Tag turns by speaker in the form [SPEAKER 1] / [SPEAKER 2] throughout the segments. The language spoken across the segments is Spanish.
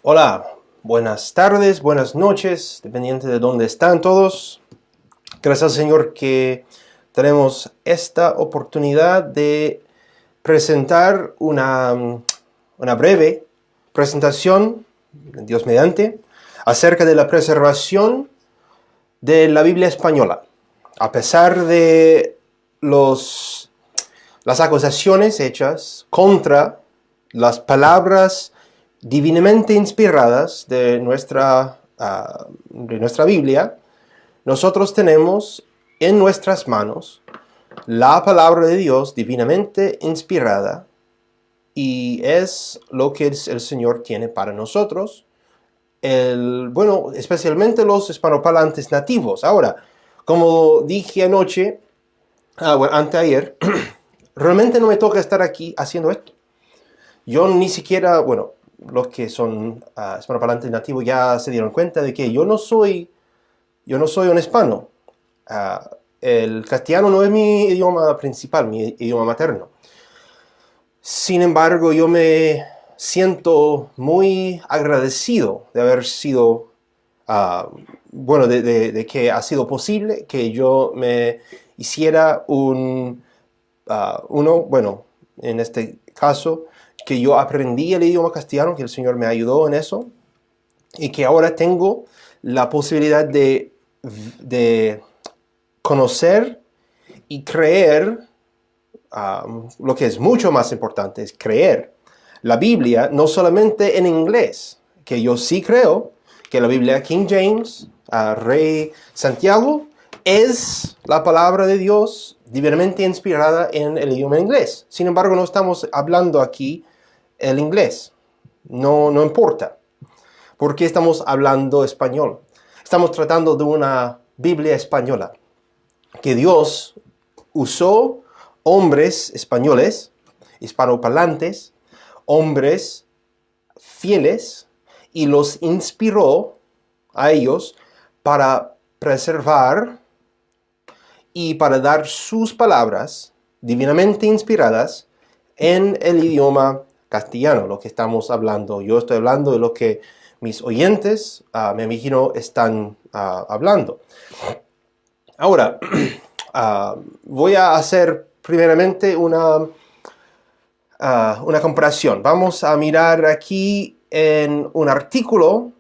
[SPEAKER 1] Hola, buenas tardes, buenas noches, dependiente de dónde están todos. Gracias al Señor que tenemos esta oportunidad de presentar una breve presentación, Dios mediante, acerca de la preservación de la Biblia española. A pesar de las acusaciones hechas contra las palabras divinamente inspiradas de nuestra Biblia, nosotros tenemos en nuestras manos la palabra de Dios divinamente inspirada, y es lo que el Señor tiene para nosotros, especialmente los hispanoparlantes nativos. Ahora, como dije anoche, anteayer, realmente no me toca estar aquí haciendo esto. Yo ni siquiera, los que son hispanoparlantes nativos ya se dieron cuenta de que yo no soy un hispano. El castellano no es mi idioma principal, mi idioma materno. Sin embargo, yo me siento muy agradecido de haber sido, de que ha sido posible que yo me hiciera en este caso, que yo aprendí el idioma castellano, que el Señor me ayudó en eso, y que ahora tengo la posibilidad de conocer y creer, lo que es mucho más importante es creer la Biblia, no solamente en inglés, que yo sí creo que la Biblia King James, Rey Santiago, es la palabra de Dios divinamente inspirada en el idioma inglés. Sin embargo, no estamos hablando aquí el inglés. No importa. ¿Por qué estamos hablando español? Estamos tratando de una Biblia española, que Dios usó hombres españoles, hispanoparlantes, hombres fieles, y los inspiró a ellos para preservar y para dar sus palabras divinamente inspiradas en el idioma castellano, lo que estamos hablando. Yo estoy hablando de lo que mis oyentes, me imagino, están hablando. Ahora, voy a hacer primeramente una comparación. Vamos a mirar aquí en un artículo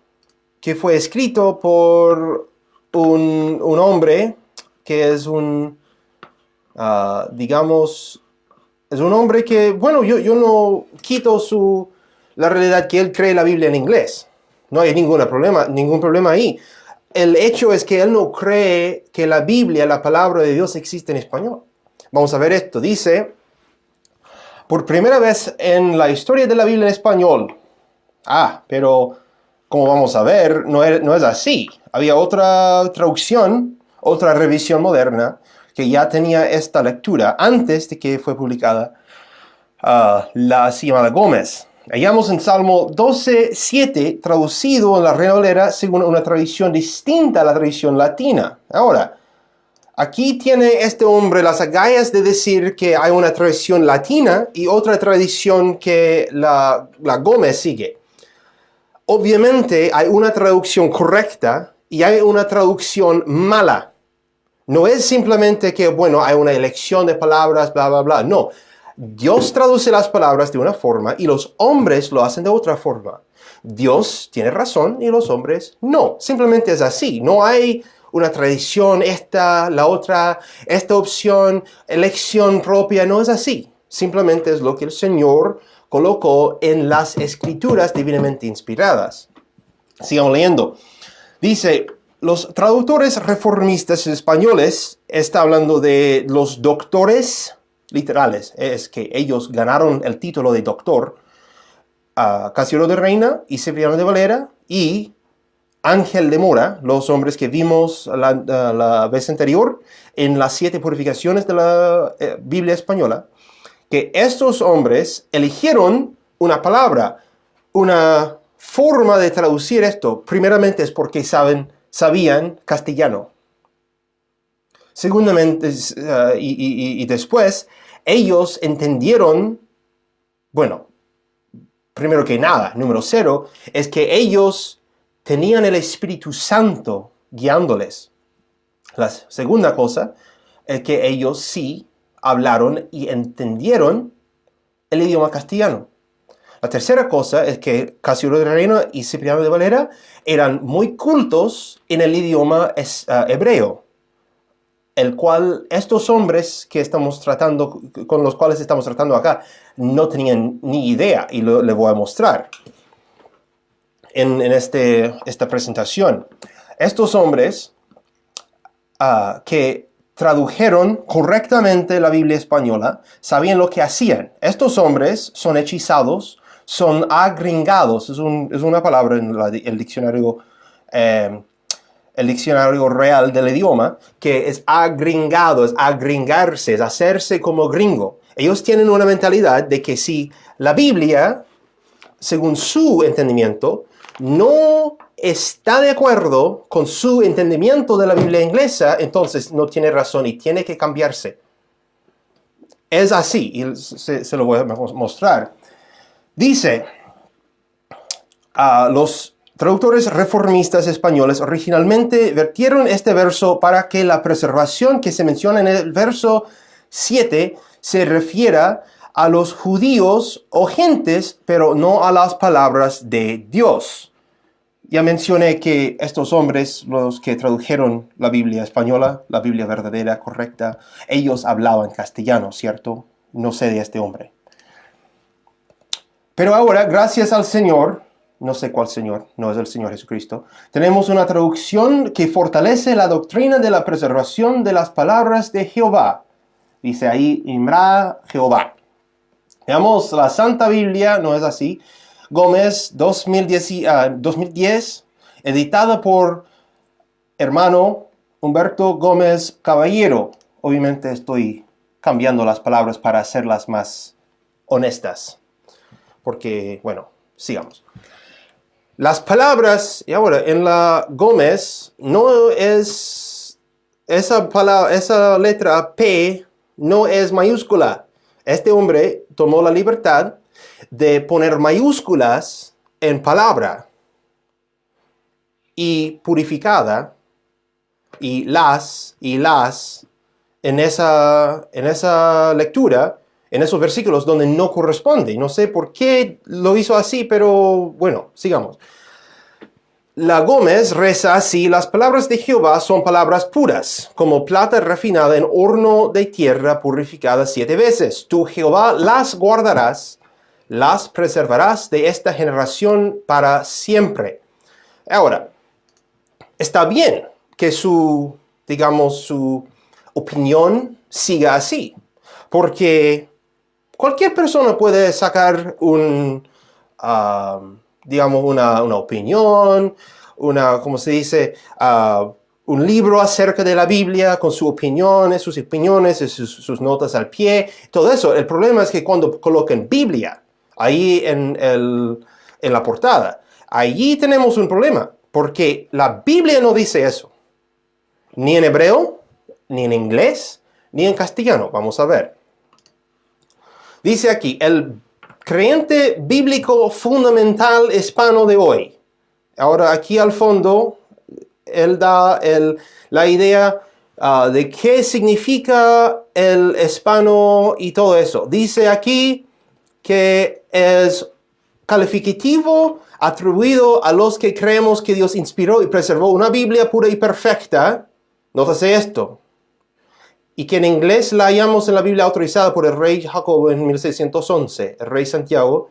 [SPEAKER 1] que fue escrito por un hombre que es es un hombre que, yo no quito la realidad que él cree la Biblia en inglés. No hay ningún problema ahí. El hecho es que él no cree que la Biblia, la palabra de Dios, existe en español. Vamos a ver esto. Dice, por primera vez en la historia de la Biblia en español. Pero como vamos a ver, no es así. Había otra traducción, otra revisión moderna, que ya tenía esta lectura antes de que fue publicada la llamada Gómez. Hallamos en Salmo 12:7 traducido en la Reina Valera según una tradición distinta a la tradición latina. Ahora, aquí tiene este hombre las agallas de decir que hay una tradición latina y otra tradición que la Gómez sigue. Obviamente hay una traducción correcta y hay una traducción mala. No es simplemente que, hay una elección de palabras, bla, bla, bla. No. Dios traduce las palabras de una forma y los hombres lo hacen de otra forma. Dios tiene razón y los hombres no. Simplemente es así. No hay una tradición, la otra, esta opción, elección propia. No es así. Simplemente es lo que el Señor colocó en las escrituras divinamente inspiradas. Sigamos leyendo. Dice, los traductores reformistas españoles, está hablando de los doctores literales, es que ellos ganaron el título de doctor, Casiodoro de Reina y Cipriano de Valera y Ángel de Mora, los hombres que vimos la vez anterior en las 7 purificaciones de la Biblia española, que estos hombres eligieron una palabra, una forma de traducir esto. Primeramente es porque sabían castellano. Segundamente, y después, ellos entendieron, primero que nada, número 0, es que ellos tenían el Espíritu Santo guiándoles. La segunda cosa es que ellos sí hablaron y entendieron el idioma castellano. La tercera cosa es que Casiodoro de Reina y Cipriano de Valera eran muy cultos en el idioma hebreo, el cual estos hombres que estamos tratando, con los cuales estamos tratando acá, no tenían ni idea, y le voy a mostrar en esta presentación. Estos hombres que tradujeron correctamente la Biblia española sabían lo que hacían. Estos hombres son hechizados, son agringados, es una palabra en el diccionario real del idioma, que es agringado, es agringarse, es hacerse como gringo. Ellos tienen una mentalidad de que si la Biblia, según su entendimiento, no está de acuerdo con su entendimiento de la Biblia inglesa, entonces no tiene razón y tiene que cambiarse. Es así, y se lo voy a mostrar. Dice, los traductores reformistas españoles originalmente vertieron este verso para que la preservación que se menciona en el verso 7 se refiera a los judíos o gentes, pero no a las palabras de Dios. Ya mencioné que estos hombres, los que tradujeron la Biblia española, la Biblia verdadera, correcta, ellos hablaban castellano, ¿cierto? No sé de este hombre. Pero ahora, gracias al Señor, no sé cuál Señor, no es el Señor Jesucristo, tenemos una traducción que fortalece la doctrina de la preservación de las palabras de Jehová. Dice ahí, Imra Jehová. Veamos, la Santa Biblia, no es así. Gómez, 2010, editada por hermano Humberto Gómez Caballero. Obviamente estoy cambiando las palabras para hacerlas más honestas. Porque, bueno, sigamos. Las palabras, y ahora, en la Gómez, no es, esa letra P no es mayúscula. Este hombre tomó la libertad de poner mayúsculas en palabra y purificada y las en esa lectura, en esos versículos donde no corresponde. No sé por qué lo hizo así, pero bueno, sigamos. La Gómez reza así: las palabras de Jehová son palabras puras, como plata refinada en horno de tierra purificada 7 veces. Tú, Jehová, las guardarás, las preservarás de esta generación para siempre. Ahora, está bien que su opinión siga así, porque cualquier persona puede sacar una opinión, ¿cómo se dice? Un libro acerca de la Biblia con sus opiniones, sus notas al pie, todo eso. El problema es que cuando colocan Biblia ahí en la portada, allí tenemos un problema, porque la Biblia no dice eso, ni en hebreo, ni en inglés, ni en castellano. Vamos a ver. Dice aquí, el creyente bíblico fundamental hispano de hoy. Ahora aquí al fondo, él da la idea de qué significa el hispano y todo eso. Dice aquí que es calificativo atribuido a los que creemos que Dios inspiró y preservó una Biblia pura y perfecta. Nótase esto. Y que en inglés la hallamos en la Biblia autorizada por el rey Jacobo en 1611, el rey Santiago,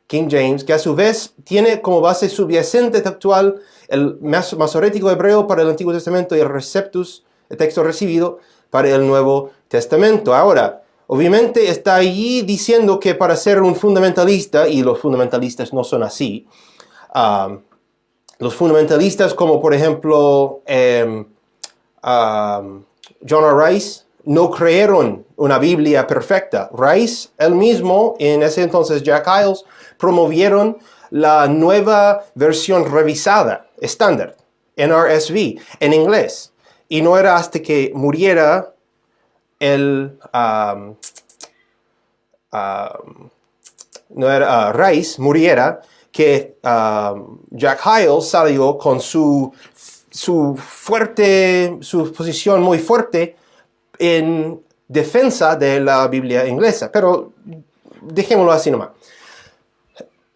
[SPEAKER 1] King James, que a su vez tiene como base subyacente textual el masorético hebreo para el Antiguo Testamento y el Receptus, el texto recibido, para el Nuevo Testamento. Ahora, obviamente está allí diciendo que para ser un fundamentalista, y los fundamentalistas no son así, los fundamentalistas como por ejemplo John R. Rice, no creyeron una Biblia perfecta. Rice, él mismo, en ese entonces Jack Hyles, promovieron la nueva versión revisada, estándar, NRSV, en inglés. Y no era hasta que muriera Rice muriera, que Jack Hyles salió con su posición muy fuerte en defensa de la Biblia inglesa. Pero dejémoslo así nomás.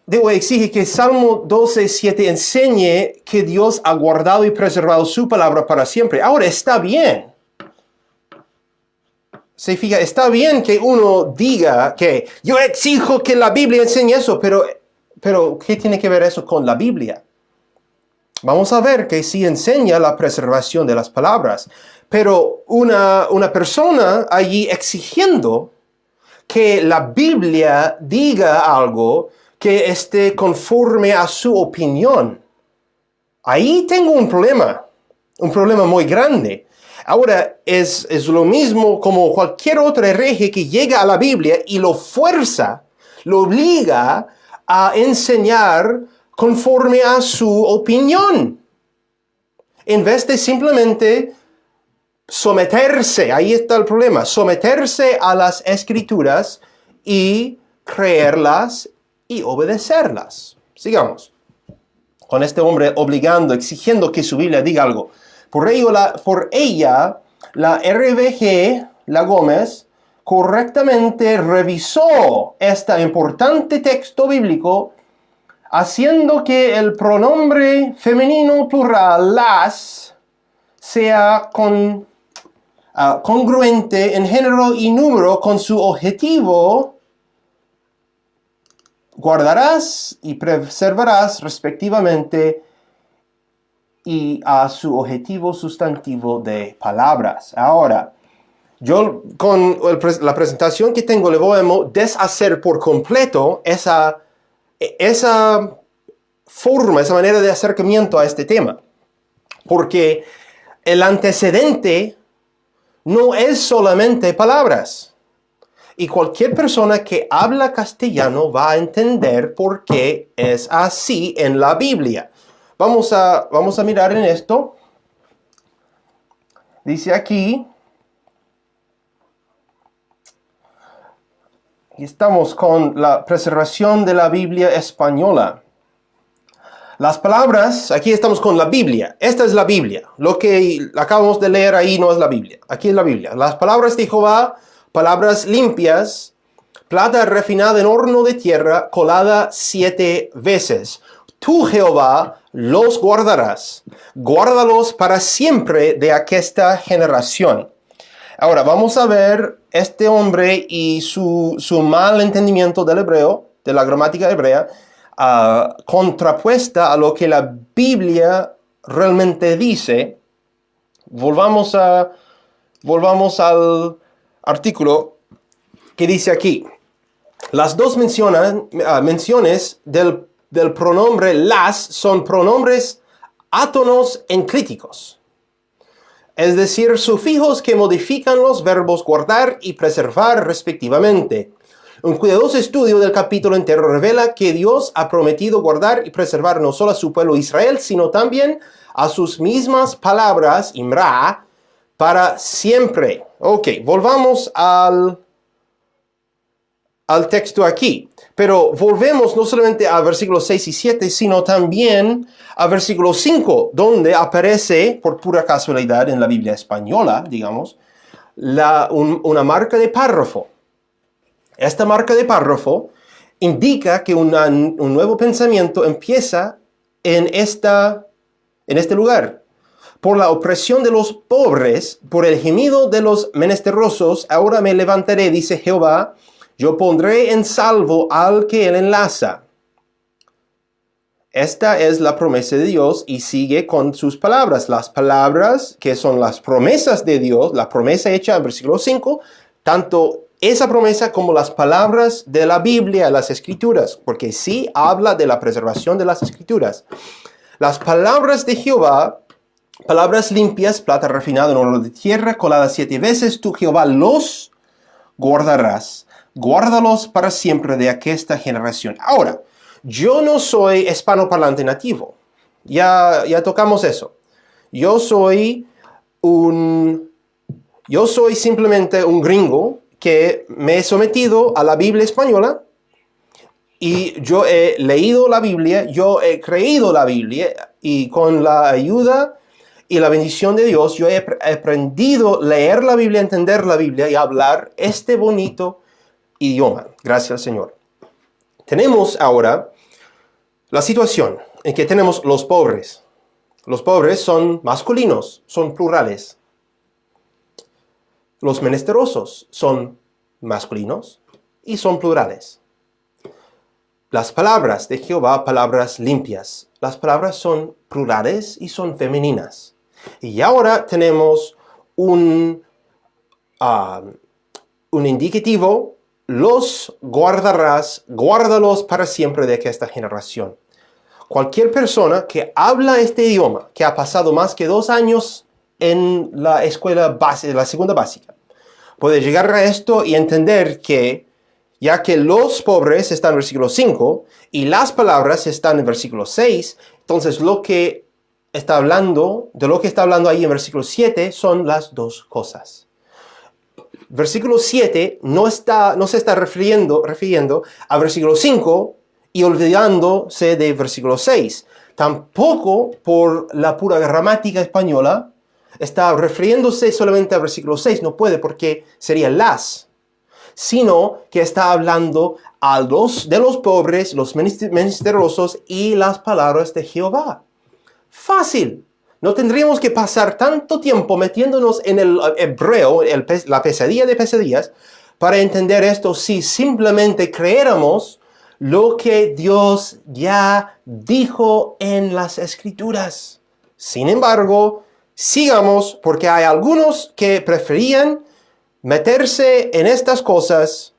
[SPEAKER 1] Debo exigir que Salmo 12:7 enseñe que Dios ha guardado y preservado su palabra para siempre. Ahora, está bien. Se fija, está bien que uno diga que yo exijo que la Biblia enseñe eso, pero ¿qué tiene que ver eso con la Biblia? Vamos a ver que sí enseña la preservación de las palabras, pero una persona allí exigiendo que la Biblia diga algo que esté conforme a su opinión. Ahí tengo un problema muy grande. Ahora, es lo mismo como cualquier otro hereje que llega a la Biblia y lo fuerza, lo obliga a enseñar conforme a su opinión, en vez de simplemente someterse. Ahí está el problema, someterse a las Escrituras y creerlas y obedecerlas. Sigamos con este hombre obligando, exigiendo que su Biblia diga algo. Por ella, la RBG, la Gómez, correctamente revisó este importante texto bíblico, haciendo que el pronombre femenino plural, las, sea congruente en género y número con su objetivo. Guardarás y preservarás respectivamente y a su objetivo sustantivo de palabras. Ahora, yo con la presentación que tengo le voy a deshacer por completo esa forma, esa manera de acercamiento a este tema. Porque el antecedente no es solamente palabras. Y cualquier persona que habla castellano va a entender por qué es así en la Biblia. Vamos a mirar en esto. Dice aquí, y estamos con la preservación de la Biblia española. Las palabras, aquí estamos con la Biblia. Esta es la Biblia. Lo que acabamos de leer ahí no es la Biblia. Aquí es la Biblia. Las palabras de Jehová, palabras limpias, plata refinada en horno de tierra, colada 7 veces. Tú, Jehová, los guardarás. Guárdalos para siempre de aquesta generación. Ahora, vamos a ver este hombre y su mal entendimiento del hebreo, de la gramática hebrea, contrapuesta a lo que la Biblia realmente dice. Volvamos al artículo que dice aquí. Las dos menciones del pronombre las son pronombres átonos enclíticos, es decir, sufijos que modifican los verbos guardar y preservar respectivamente. Un cuidadoso estudio del capítulo entero revela que Dios ha prometido guardar y preservar no solo a su pueblo Israel, sino también a sus mismas palabras, Imra, para siempre. Ok, volvamos al texto aquí. Pero volvemos no solamente a versículos 6 y 7, sino también a versículo 5, donde aparece, por pura casualidad en la Biblia española, digamos, una marca de párrafo. Esta marca de párrafo indica que un nuevo pensamiento empieza en este lugar. Por la opresión de los pobres, por el gemido de los menesterosos, ahora me levantaré, dice Jehová, yo pondré en salvo al que él enlaza. Esta es la promesa de Dios y sigue con sus palabras. Las palabras que son las promesas de Dios, la promesa hecha en versículo 5, tanto esa promesa como las palabras de la Biblia, las Escrituras, porque sí habla de la preservación de las Escrituras. Las palabras de Jehová, palabras limpias, plata refinada en oro de tierra, colada 7 veces, tú Jehová los guardarás. Guárdalos para siempre de aquesta generación. Ahora, yo no soy hispanoparlante nativo. Ya tocamos eso. Yo soy simplemente un gringo que me he sometido a la Biblia española Y yo he leído la Biblia, yo he creído la Biblia, y con la ayuda y la bendición de Dios, yo he aprendido a leer la Biblia, entender la Biblia y hablar este bonito idioma. Gracias al Señor. Tenemos ahora la situación en que tenemos los pobres. Los pobres son masculinos, son plurales. Los menesterosos son masculinos y son plurales. Las palabras de Jehová, palabras limpias. Las palabras son plurales y son femeninas. Y ahora tenemos un indicativo: los guardarás, guárdalos para siempre de esta generación. Cualquier persona que habla este idioma, que ha pasado más que 2 años en la escuela base, la segunda básica, puede llegar a esto y entender que, ya que los pobres están en versículo 5 y las palabras están en versículo 6, entonces lo que está hablando ahí en versículo 7 son las dos cosas. Versículo 7 no se está refiriendo a versículo 5 y olvidándose de versículo 6. Tampoco por la pura gramática española está refiriéndose solamente a versículo 6. No puede, porque sería las. Sino que está hablando de los pobres, los menesterosos y las palabras de Jehová. Fácil. No tendríamos que pasar tanto tiempo metiéndonos en el hebreo, la pesadilla de pesadillas, para entender esto si simplemente creéramos lo que Dios ya dijo en las Escrituras. Sin embargo, sigamos, porque hay algunos que preferían meterse en estas cosas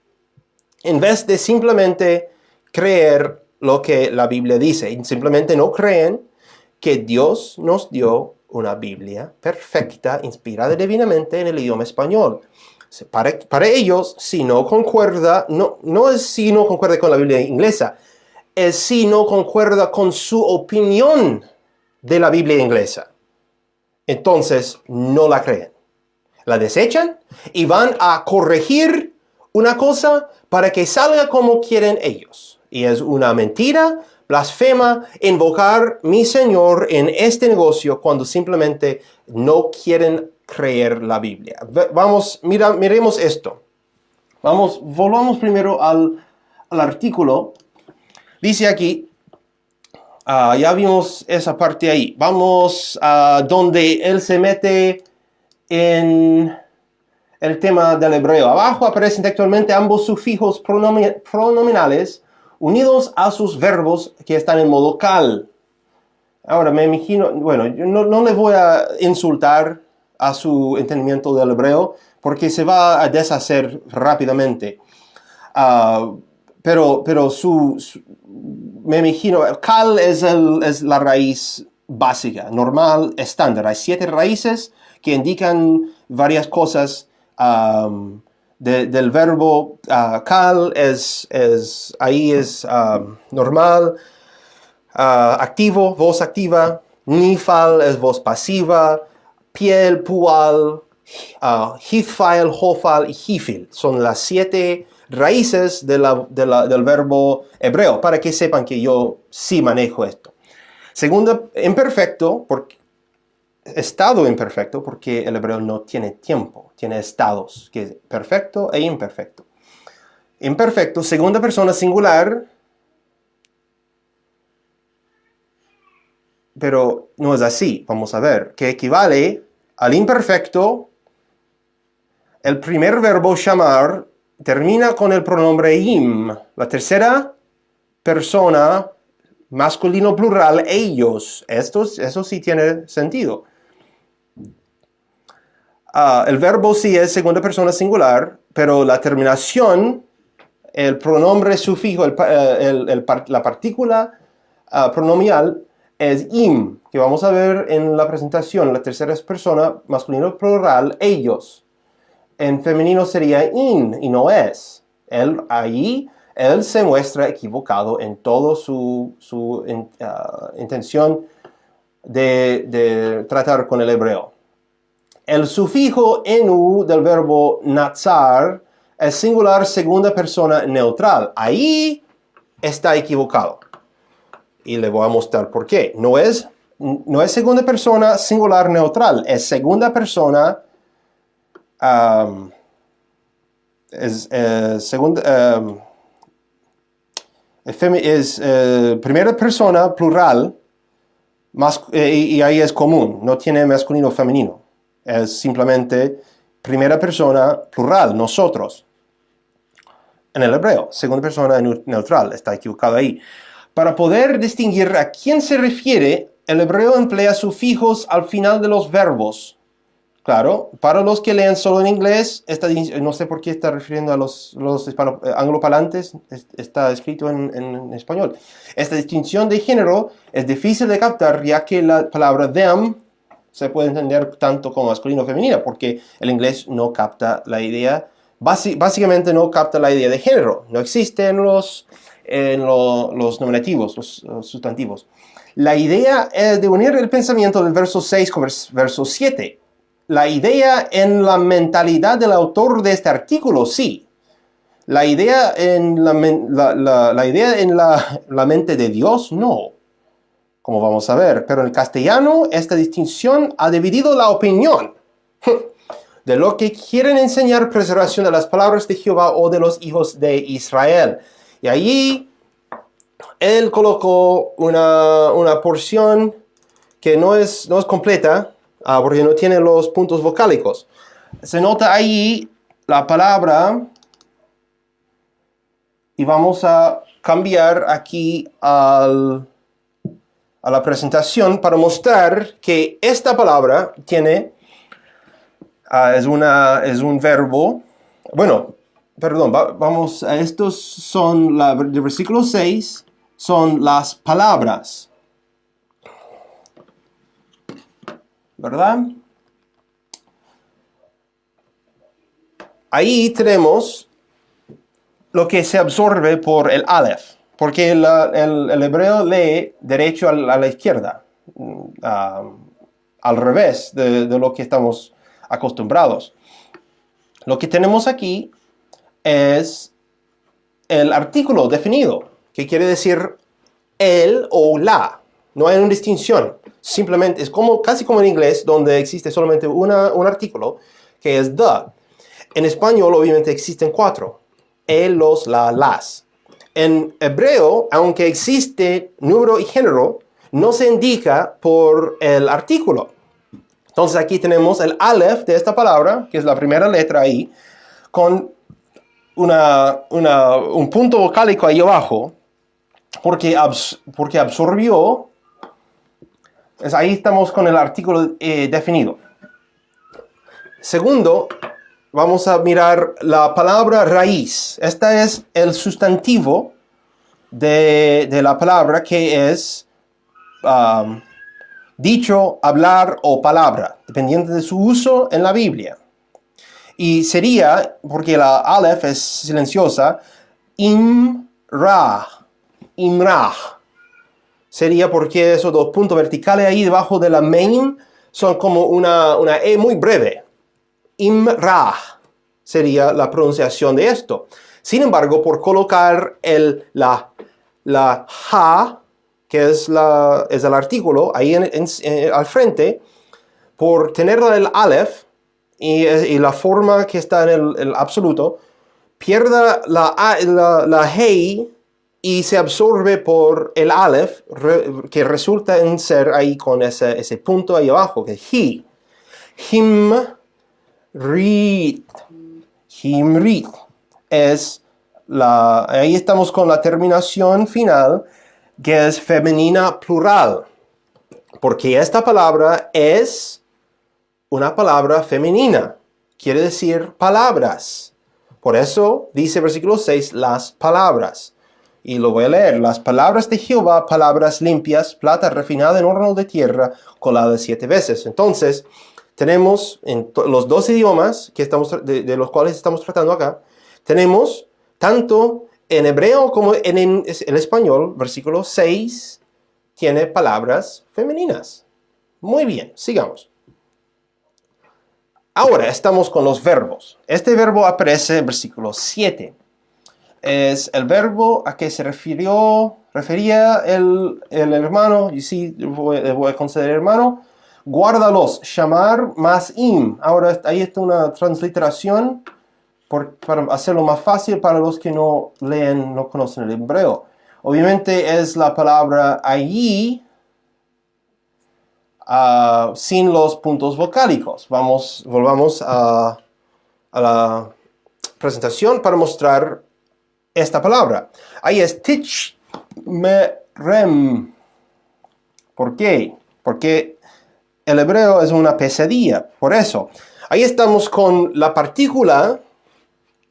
[SPEAKER 1] en vez de simplemente creer lo que la Biblia dice. Y simplemente no creen que Dios nos dio una Biblia perfecta, inspirada divinamente en el idioma español. Para ellos, si no concuerda, no es si no concuerda con la Biblia inglesa, es si no concuerda con su opinión de la Biblia inglesa. Entonces, no la creen. La desechan y van a corregir una cosa para que salga como quieren ellos. Y es una mentira, blasfema, invocar mi Señor en este negocio cuando simplemente no quieren creer la Biblia. Miremos esto. Volvamos primero al artículo. Dice aquí, ya vimos esa parte ahí. Vamos a donde él se mete en el tema del hebreo. Abajo aparecen textualmente ambos sufijos pronominales unidos a sus verbos que están en modo cal. Ahora me imagino, bueno, yo no le voy a insultar a su entendimiento del hebreo porque se va a deshacer rápidamente. Pero me imagino, cal es la raíz básica, normal, estándar. Hay 7 raíces que indican varias cosas. Del verbo cal es normal, activo, voz activa, nifal es voz pasiva, piel, pual, hithfal, hofal y hifil. Son las 7 raíces del verbo hebreo, para que sepan que yo sí manejo esto. Segunda, imperfecto, estado imperfecto, porque el hebreo no tiene tiempo, tiene estados, que es perfecto e imperfecto. Imperfecto, segunda persona singular, pero no es así. Vamos a ver, que equivale al imperfecto. El primer verbo shamar termina con el pronombre im. La tercera persona, masculino plural, ellos. Eso sí tiene sentido. El verbo sí es segunda persona singular, pero la terminación, el pronombre sufijo, la partícula pronominal es im, que vamos a ver en la presentación. La tercera persona, masculino plural, ellos. En femenino sería in y no es. Él se muestra equivocado en toda su intención de tratar con el hebreo. El sufijo enu del verbo natsar es singular segunda persona neutral. Ahí está equivocado. Y le voy a mostrar por qué. No es segunda persona singular neutral, es segunda persona, primera persona plural, y ahí es común, no tiene masculino o femenino. Es simplemente primera persona plural, nosotros. En el hebreo, segunda persona neutral, está equivocado ahí. Para poder distinguir a quién se refiere, el hebreo emplea sufijos al final de los verbos. Claro, para los que leen solo en inglés, no sé por qué está refiriendo a los angloparlantes, está escrito en español. Esta distinción de género es difícil de captar, ya que la palabra them se puede entender tanto como masculino o femenina, porque el inglés no capta la idea, básicamente no capta la idea de género, no existe en los nominativos, los sustantivos. La idea es de unir el pensamiento del verso 6 con verso 7. La idea en la mentalidad del autor de este artículo, sí. La idea en la mente de Dios, no. Como vamos a ver. Pero en castellano, esta distinción ha dividido la opinión de lo que quieren enseñar preservación de las palabras de Jehová o de los hijos de Israel. Y allí él colocó una porción que no es completa, porque no tiene los puntos vocálicos. Se nota ahí la palabra, y vamos a cambiar aquí a la presentación para mostrar que esta palabra tiene, es un verbo. Bueno, perdón, vamos a estos son, del versículo 6, son las palabras. ¿Verdad? Ahí tenemos lo que se absorbe por el Aleph, porque el hebreo lee derecho a la izquierda, al revés de lo que estamos acostumbrados. Lo que tenemos aquí es el artículo definido, que quiere decir el o la. No hay una distinción. Simplemente es casi como en inglés, donde existe solamente un artículo, que es the. En español, obviamente, existen 4. El, los, la, las. En hebreo, aunque existe número y género, no se indica por el artículo. Entonces aquí tenemos el aleph de esta palabra, que es la primera letra ahí, con un punto vocálico ahí abajo, porque absorbió. Ahí estamos con el artículo definido. Segundo, vamos a mirar la palabra raíz. Esta es el sustantivo de la palabra, que es dicho, hablar o palabra, dependiendo de su uso en la Biblia. Y sería, porque la aleph es silenciosa, imrah. Sería porque esos 2 puntos verticales ahí debajo de la main son como una E muy breve. Imrah sería la pronunciación de esto. Sin embargo, por colocar la ha, que es el artículo, ahí al frente, por tener el aleph y la forma que está en el absoluto, pierde la hei y se absorbe por el aleph, que resulta en ser ahí con ese punto ahí abajo, que es he. Himrit. Ahí estamos con la terminación final, que es femenina plural. Porque esta palabra es una palabra femenina. Quiere decir palabras. Por eso dice versículo 6, las palabras. Y lo voy a leer. Las palabras de Jehová, palabras limpias, plata refinada en horno de tierra, colada 7 veces. Entonces, tenemos en los 2 idiomas de los cuales estamos tratando acá, tenemos tanto en hebreo como en el español, versículo 6, tiene palabras femeninas. Muy bien, sigamos. Ahora estamos con los verbos. Este verbo aparece en versículo 7. es el verbo a que se refería el hermano, y sí, le voy a considerar hermano, guárdalos, llamar más im. Ahora ahí está una transliteración para hacerlo más fácil para los que no leen, no conocen el hebreo. Obviamente es la palabra allí sin los puntos vocálicos. Volvamos a la presentación para mostrar esta palabra. Ahí es tichmerem. ¿Por qué? Porque el hebreo es una pesadilla, por eso. Ahí estamos con la partícula,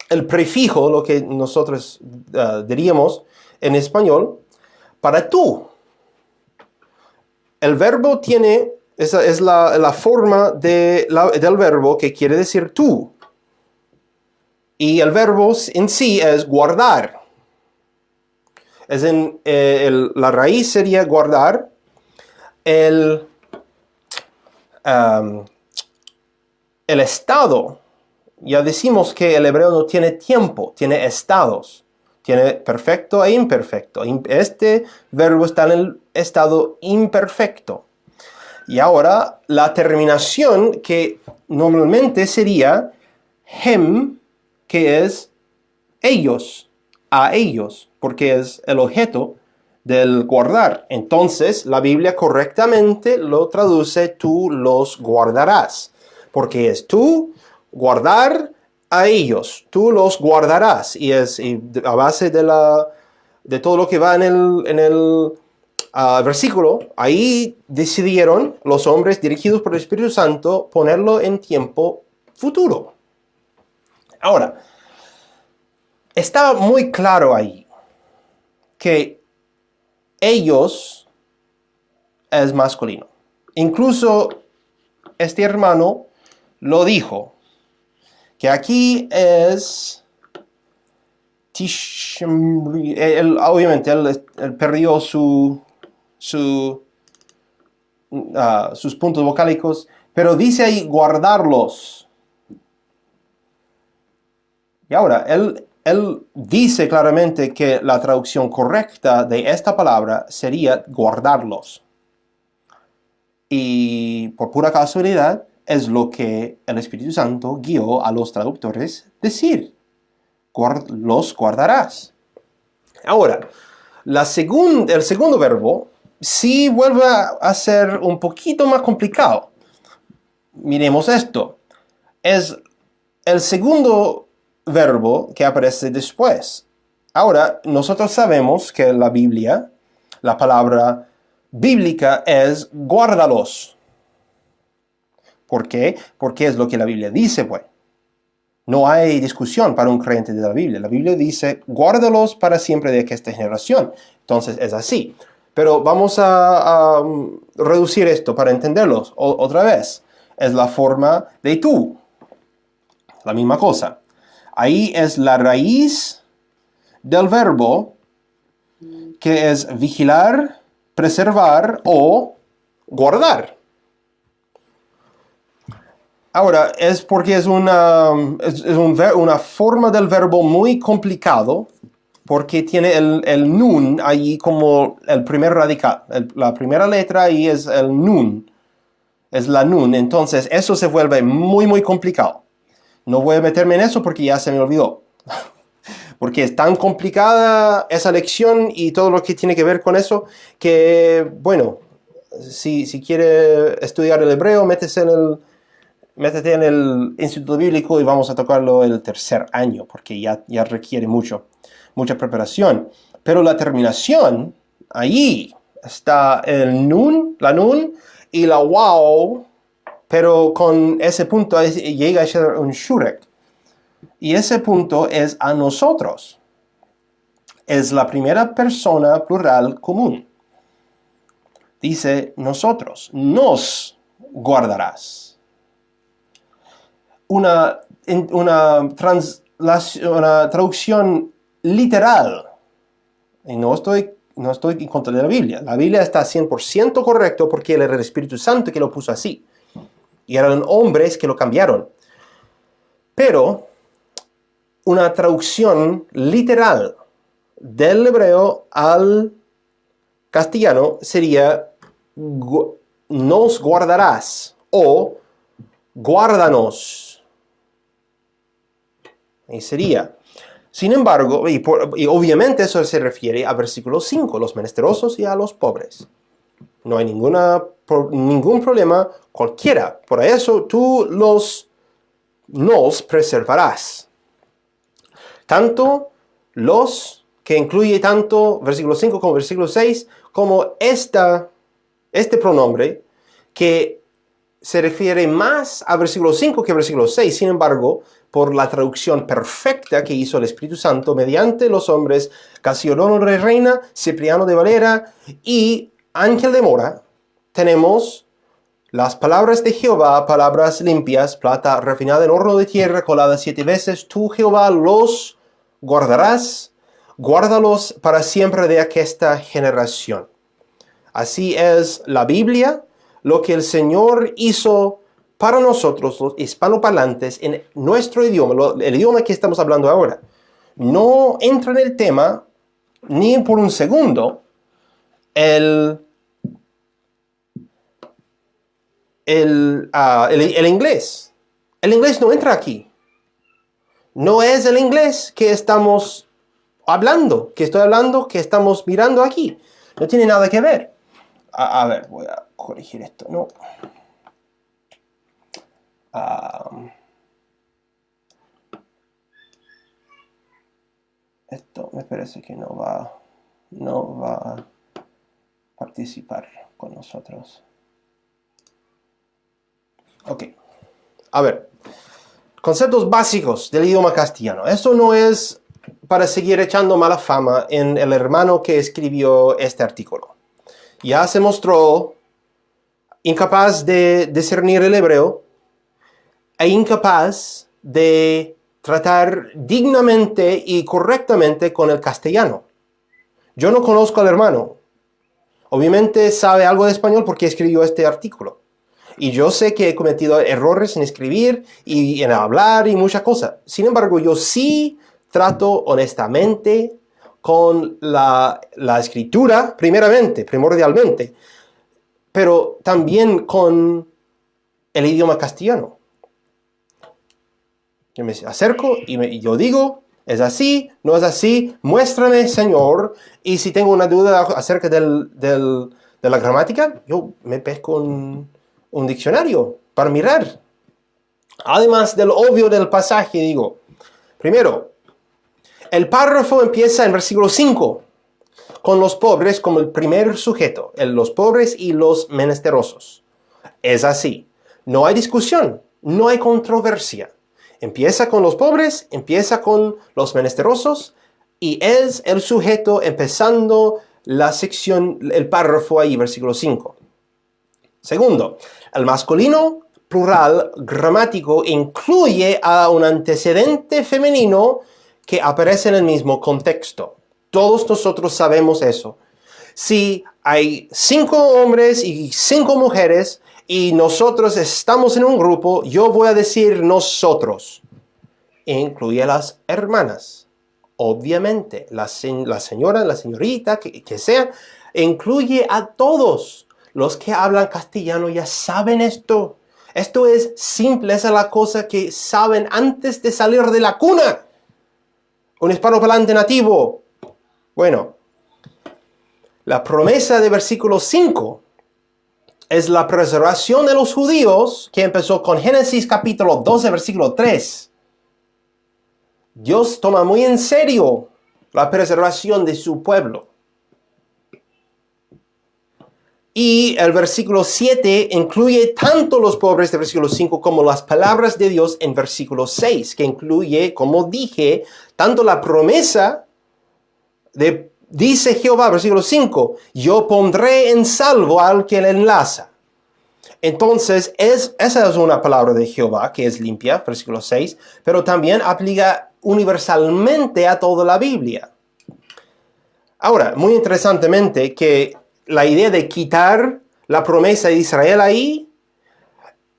[SPEAKER 1] el prefijo, lo que nosotros diríamos en español, para tú. El verbo tiene, esa es la forma del verbo que quiere decir tú. Y el verbo en sí es guardar. La raíz sería guardar. El estado, ya decimos que el hebreo no tiene tiempo, tiene estados. Tiene perfecto e imperfecto. Este verbo está en el estado imperfecto. Y ahora la terminación que normalmente sería hem, que es ellos, a ellos, porque es el objeto del guardar. Entonces la Biblia correctamente lo traduce tú los guardarás, porque es tú guardar a ellos, tú los guardarás, y a base de todo lo que va en el versículo, ahí decidieron los hombres dirigidos por el Espíritu Santo ponerlo en tiempo futuro. Ahora, está muy claro ahí que ellos es masculino. Incluso este hermano lo dijo, que aquí es obviamente él perdió sus puntos vocálicos, pero dice ahí guardarlos. Y ahora, él dice claramente que la traducción correcta de esta palabra sería guardarlos. Y por pura casualidad, es lo que el Espíritu Santo guió a los traductores decir. Los guardarás. Ahora, el segundo verbo sí vuelve a ser un poquito más complicado. Miremos esto. Es el segundo verbo que aparece después. Ahora, nosotros sabemos que la Biblia, la palabra bíblica es guárdalos. ¿Por qué? Porque es lo que la Biblia dice, pues. No hay discusión para un creyente de la Biblia. La Biblia dice, guárdalos para siempre de esta generación. Entonces es así. Pero vamos a reducir esto para entenderlos otra vez. Es la forma de tú. La misma cosa. Ahí es la raíz del verbo que es vigilar, preservar o guardar. Ahora, es porque es una forma del verbo muy complicado, porque tiene el nun ahí como el primer radical. La primera letra ahí es el nun, es la nun. Entonces, eso se vuelve muy, muy complicado. No voy a meterme en eso porque ya se me olvidó. Porque es tan complicada esa lección y todo lo que tiene que ver con eso, que, bueno, si quiere estudiar el hebreo, métete en el Instituto Bíblico y vamos a tocarlo el tercer año, porque ya requiere mucha preparación. Pero la terminación, ahí está el nun, la nun y la wow, pero con ese punto llega a ser un shurek. Y ese punto es a nosotros. Es la primera persona plural común. Dice nosotros, nos guardarás. Una traducción literal. Y no estoy en contra de la Biblia. La Biblia está 100% correcto porque era el Espíritu Santo que lo puso así. Y eran hombres que lo cambiaron. Pero una traducción literal del hebreo al castellano sería nos guardarás o guárdanos. Y sería. Sin embargo, y obviamente eso se refiere a versículo 5, los menesterosos y a los pobres. No hay ningún problema cualquiera. Por eso tú nos preservarás. Tanto los, que incluye tanto versículo 5 como versículo 6, como este pronombre que se refiere más a versículo 5 que a versículo 6. Sin embargo, por la traducción perfecta que hizo el Espíritu Santo mediante los hombres Casiodoro de Reina, Cipriano de Valera y Ángel de Mora, tenemos las palabras de Jehová, palabras limpias, plata refinada en horno de tierra, colada 7 veces. Tú, Jehová, los guardarás, guárdalos para siempre de aquesta generación. Así es la Biblia, lo que el Señor hizo para nosotros, los hispanoparlantes, en nuestro idioma, el idioma que estamos hablando ahora. No entra en el tema, ni por un segundo, el inglés. El inglés no entra aquí. No es el inglés que estamos hablando, que estoy hablando, que estamos mirando aquí. No tiene nada que ver. A ver, voy a corregir esto. No. Esto me parece que no va a participar con nosotros. Ok. A ver. Conceptos básicos del idioma castellano. Esto no es para seguir echando mala fama en el hermano que escribió este artículo. Ya se mostró incapaz de discernir el hebreo e incapaz de tratar dignamente y correctamente con el castellano. Yo no conozco al hermano. Obviamente sabe algo de español porque escribió este artículo. Y yo sé que he cometido errores en escribir y en hablar y muchas cosas. Sin embargo, yo sí trato honestamente con la escritura, primordialmente, pero también con el idioma castellano. Yo me acerco y yo digo, ¿es así? ¿No es así? Muéstrame, Señor. Y si tengo una duda acerca de la gramática, yo me pesco un diccionario para mirar. Además del obvio del pasaje, digo, primero, el párrafo empieza en versículo 5, con los pobres como el primer sujeto, los pobres y los menesterosos. Es así. No hay discusión, no hay controversia. Empieza con los pobres, empieza con los menesterosos, y es el sujeto empezando la sección, el párrafo ahí, versículo 5. Segundo, el masculino plural gramático incluye a un antecedente femenino que aparece en el mismo contexto. Todos nosotros sabemos eso. Si hay 5 hombres y 5 mujeres y nosotros estamos en un grupo, yo voy a decir nosotros. Incluye a las hermanas. Obviamente, la señora, la señorita, que sea, incluye a todos. Los que hablan castellano ya saben esto. Esto es simple, esa es la cosa que saben antes de salir de la cuna. Un hispanoparlante nativo. Bueno, la promesa de versículo 5 es la preservación de los judíos que empezó con Génesis capítulo 12, versículo 3. Dios toma muy en serio la preservación de su pueblo. Y el versículo 7 incluye tanto los pobres de versículo 5 como las palabras de Dios en versículo 6, que incluye, como dije, tanto la promesa de, dice Jehová, versículo 5, yo pondré en salvo al que le enlaza. Entonces, esa es una palabra de Jehová que es limpia, versículo 6, pero también aplica universalmente a toda la Biblia. Ahora, muy interesantemente que la idea de quitar la promesa de Israel ahí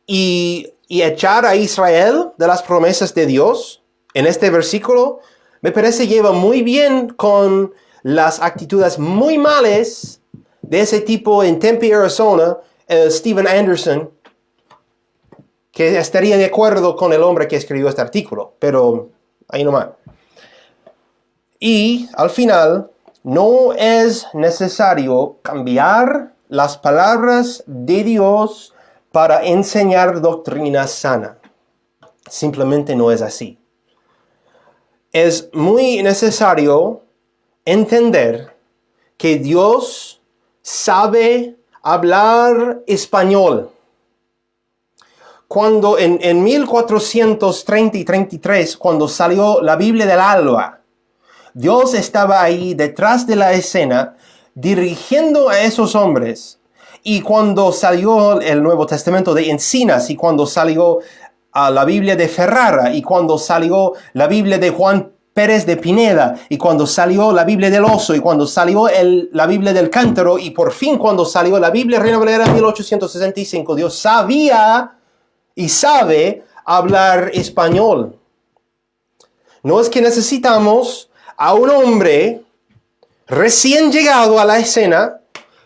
[SPEAKER 1] y echar a Israel de las promesas de Dios en este versículo, me parece lleva muy bien con las actitudes muy malas de ese tipo en Tempe, Arizona, Steven Anderson, que estaría de acuerdo con el hombre que escribió este artículo, pero ahí nomás. Y al final, no es necesario cambiar las palabras de Dios para enseñar doctrina sana. Simplemente no es así. Es muy necesario entender que Dios sabe hablar español. Cuando en 1430 y 33, cuando salió la Biblia del Alba, Dios estaba ahí detrás de la escena dirigiendo a esos hombres. Y cuando salió el Nuevo Testamento de Encinas, y cuando salió la Biblia de Ferrara, y cuando salió la Biblia de Juan Pérez de Pineda, y cuando salió la Biblia del Oso, y cuando salió la Biblia del Cántaro, y por fin cuando salió la Biblia Reina Valera en 1865, Dios sabía y sabe hablar español. No es que necesitamos a un hombre recién llegado a la escena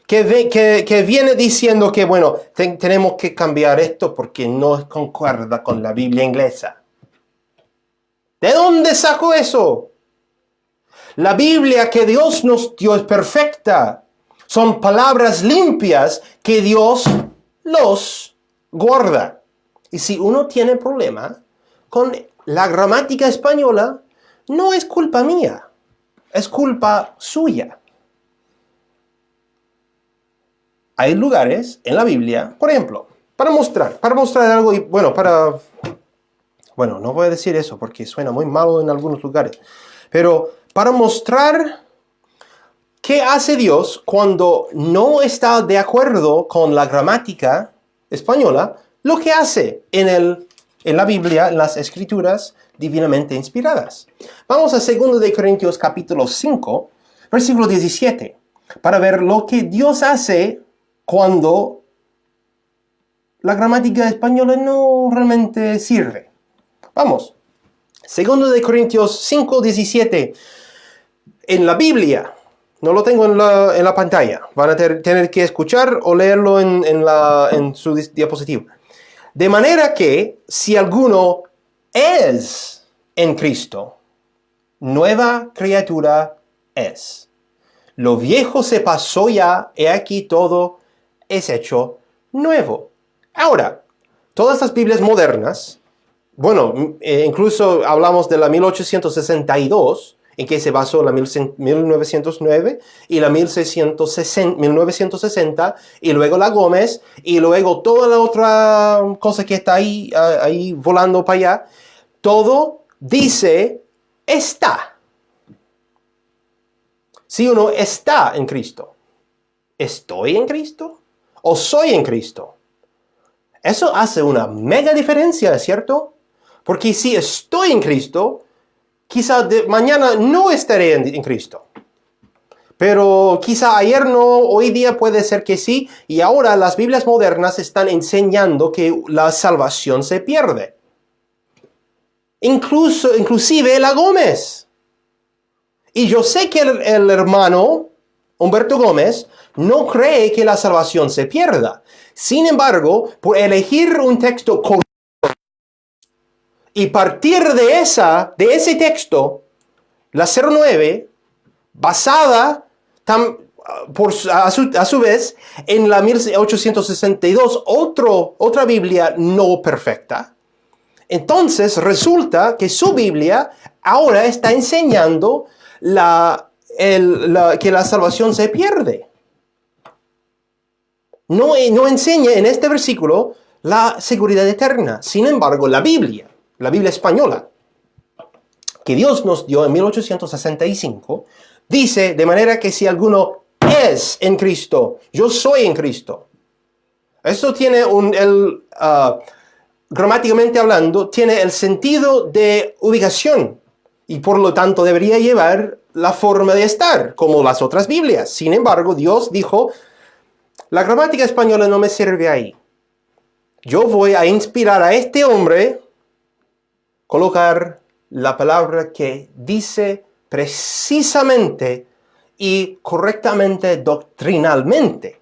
[SPEAKER 1] que viene diciendo que, bueno, tenemos que cambiar esto porque no concuerda con la Biblia inglesa. ¿De dónde sacó eso? La Biblia que Dios nos dio es perfecta. Son palabras limpias que Dios los guarda. Y si uno tiene problema con la gramática española, no es culpa mía, es culpa suya. Hay lugares en la Biblia, por ejemplo, para mostrar algo, y bueno, no voy a decir eso porque suena muy malo en algunos lugares, pero para mostrar qué hace Dios cuando no está de acuerdo con la gramática española, lo que hace en la Biblia, en las Escrituras divinamente inspiradas. Vamos a 2 de Corintios capítulo 5, versículo 17, para ver lo que Dios hace cuando la gramática española no realmente sirve. Vamos, 2 de Corintios 5, 17, en la Biblia. No lo tengo en la pantalla. Van a tener que escuchar o leerlo en su diapositiva. De manera que, si alguno es en Cristo, nueva criatura es. Lo viejo se pasó ya, he aquí todo es hecho nuevo. Ahora, todas las Biblias modernas, bueno, incluso hablamos de la 1862, en que se basó la 1909 y la 1960, y luego la Gómez, y luego toda la otra cosa que está ahí volando para allá. Todo dice está. Si uno está en Cristo, ¿estoy en Cristo o soy en Cristo? Eso hace una mega diferencia, ¿cierto? Porque si estoy en Cristo, quizá mañana no estaré en Cristo. Pero quizá ayer no, hoy día puede ser que sí. Y ahora las Biblias modernas están enseñando que la salvación se pierde. Inclusive la Gómez. Y yo sé que el hermano Humberto Gómez no cree que la salvación se pierda. Sin embargo, por elegir un texto y partir de ese texto, la 09, basada a su vez en la 1862, otra Biblia no perfecta, entonces resulta que su Biblia ahora está enseñando que la salvación se pierde. No enseña en este versículo la seguridad eterna. Sin embargo, la Biblia española, que Dios nos dio en 1865, dice de manera que si alguno es en Cristo, yo soy en Cristo. Esto tiene gramáticamente hablando, tiene el sentido de ubicación y por lo tanto debería llevar la forma de estar, como las otras Biblias. Sin embargo, Dios dijo, la gramática española no me sirve ahí. Yo voy a inspirar a este hombre colocar la palabra que dice precisamente y correctamente doctrinalmente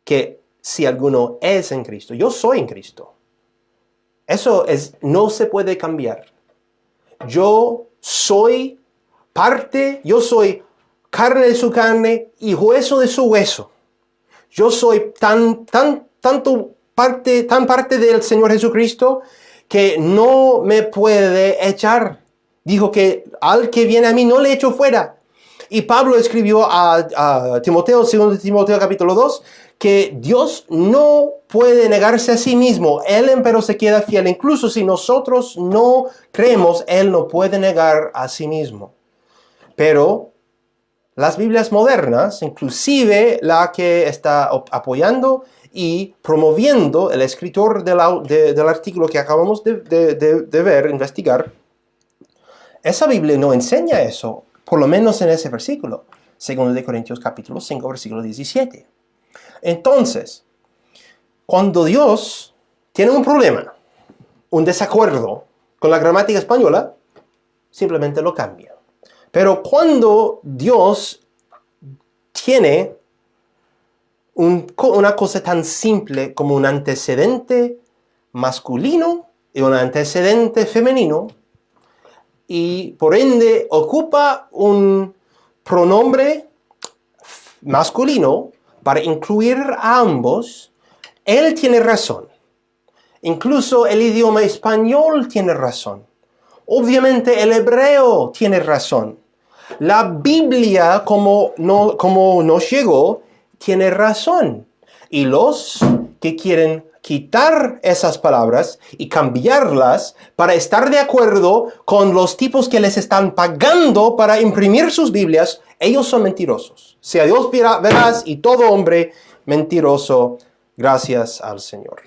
[SPEAKER 1] que si alguno es en Cristo, yo soy en Cristo. Eso no se puede cambiar. Yo soy parte, yo soy carne de su carne y hueso de su hueso. Yo soy tan parte del Señor Jesucristo que no me puede echar. Dijo que al que viene a mí no le echo fuera. Y Pablo escribió a Timoteo, 2 Timoteo capítulo 2, que Dios no puede negarse a sí mismo. Él empero se queda fiel. Incluso si nosotros no creemos, Él no puede negar a sí mismo. Pero las Biblias modernas, inclusive la que está apoyando y promoviendo el escritor del artículo que acabamos de ver, investigar, esa Biblia no enseña eso, por lo menos en ese versículo, 2 Corintios capítulo 5, versículo 17. Entonces, cuando Dios tiene un problema, un desacuerdo con la gramática española, simplemente lo cambia. Pero cuando Dios tiene una cosa tan simple como un antecedente masculino y un antecedente femenino, y por ende ocupa un pronombre masculino para incluir a ambos, Él tiene razón. Incluso el idioma español tiene razón. Obviamente el hebreo tiene razón. La Biblia, como nos llegó, tiene razón. Y los que quieren quitar esas palabras y cambiarlas para estar de acuerdo con los tipos que les están pagando para imprimir sus Biblias, ellos son mentirosos. Sea Dios veraz y todo hombre mentiroso, gracias al Señor.